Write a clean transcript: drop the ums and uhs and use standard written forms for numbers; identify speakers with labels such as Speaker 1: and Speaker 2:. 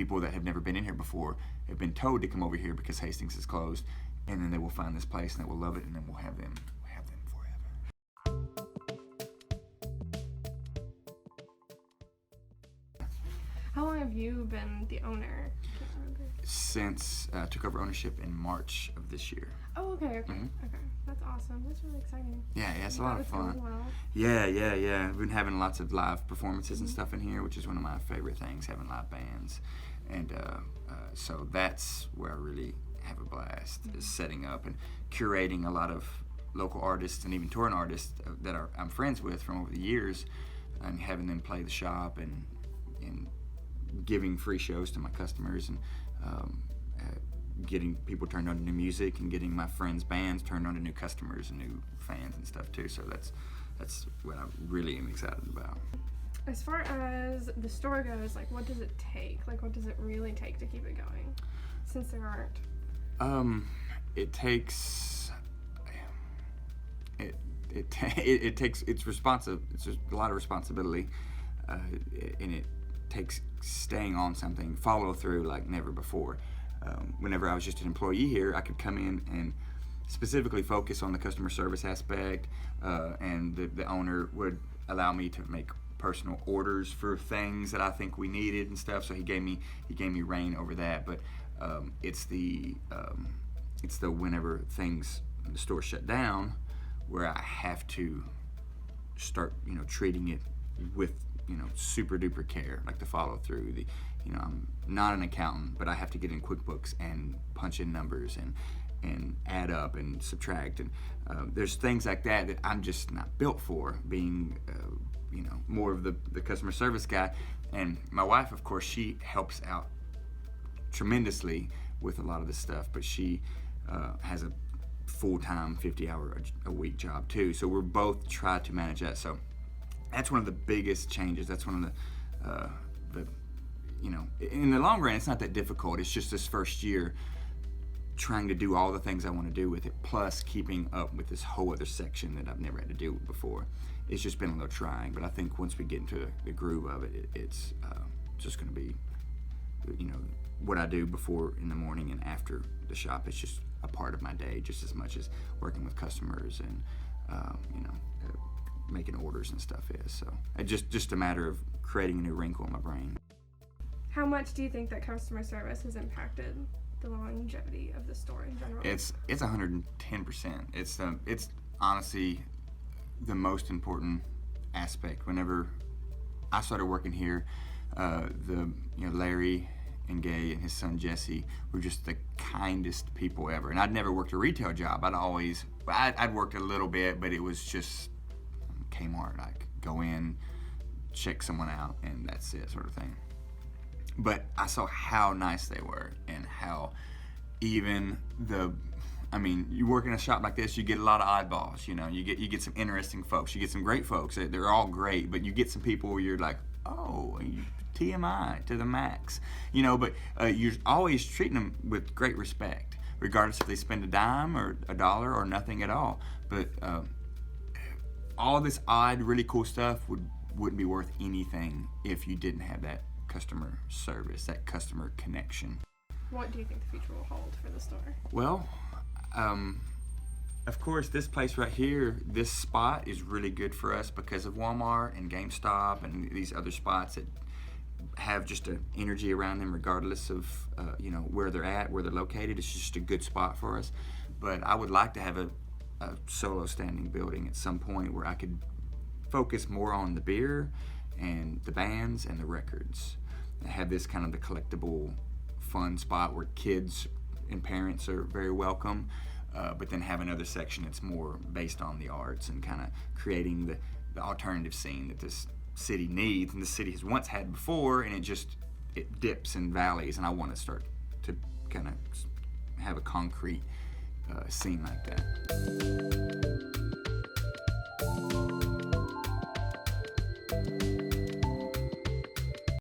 Speaker 1: people that have never been in here before have been told to come over here because Hastings is closed, and then they will find this place and they will love it, and then we'll have them forever.
Speaker 2: How long have you been the owner? I can't remember.
Speaker 1: Since took over ownership in March of this year.
Speaker 2: Oh, okay.
Speaker 1: Mm-hmm.
Speaker 2: Okay. That's awesome. That's really exciting.
Speaker 1: Yeah, it's a lot of
Speaker 2: It's going
Speaker 1: fun.
Speaker 2: well.
Speaker 1: Yeah. We've been having lots of live performances and stuff in here, which is one of my favorite things, having live bands. And so that's where I really have a blast, is setting up and curating a lot of local artists and even touring artists that I'm friends with from over the years, and having them play the shop and giving free shows to my customers, and getting people turned on to new music, and getting my friends' bands turned on to new customers and new fans and stuff too. So that's what I really am excited about.
Speaker 2: As far as the store goes, like, what does it take? Like, what does it really take to keep it going? Since there aren't.
Speaker 1: It takes it's responsive. It's just a lot of responsibility, and it takes staying on something, follow through like never before. Whenever I was just an employee here, I could come in and specifically focus on the customer service aspect, and the owner would allow me to make personal orders for things that I think we needed and stuff. So he gave me reign over that. But it's the whenever the store shut down, where I have to start treating it with super duper care, like the follow through. I'm not an accountant, but I have to get in QuickBooks and punch in numbers and add up and subtract, and there's things like that I'm just not built for, being more of the customer service guy. And my wife, of course, she helps out tremendously with a lot of this stuff, but she has a full-time 50-hour-a-week job too, so we're both trying to manage that. So that's one of the biggest changes. That's one of the in the long run, it's not that difficult. It's just this first year trying to do all the things I want to do with it, plus keeping up with this whole other section that I've never had to deal with before. It's just been a little trying, but I think once we get into the groove of it, it's just going to be, what I do before in the morning and after the shop. It's just a part of my day, just as much as working with customers and making orders and stuff is. So it's just a matter of creating a new wrinkle in my brain.
Speaker 2: How much do you think that customer service has impacted the longevity of the store in general?
Speaker 1: It's 110%. It's honestly the most important aspect. Whenever I started working here, Larry and Gay and his son Jesse were just the kindest people ever. And I'd never worked a retail job. I'd worked a little bit, but it was just Kmart. Like, go in, check someone out, and that's it, sort of thing. But I saw how nice they were, and how even you work in a shop like this, you get a lot of oddballs. You get some interesting folks, you get some great folks. They're all great, but you get some people where you're like, oh, TMI to the max. But you're always treating them with great respect, regardless if they spend a dime or a dollar or nothing at all. But all this odd, really cool stuff wouldn't be worth anything if you didn't have that customer service, that customer connection.
Speaker 2: What do you think the future will hold for the store?
Speaker 1: Well, of course, this place right here, this spot is really good for us because of Walmart and GameStop and these other spots that have just an energy around them, regardless of where they're at, where they're located. It's just a good spot for us. But I would like to have a solo standing building at some point where I could focus more on the beer and the bands and the records. I have this kind of the collectible fun spot where kids and parents are very welcome, but then have another section that's more based on the arts and kind of creating the alternative scene that this city needs and the city has once had before, and it dips and valleys, and I want to start to kind of have a concrete scene like that.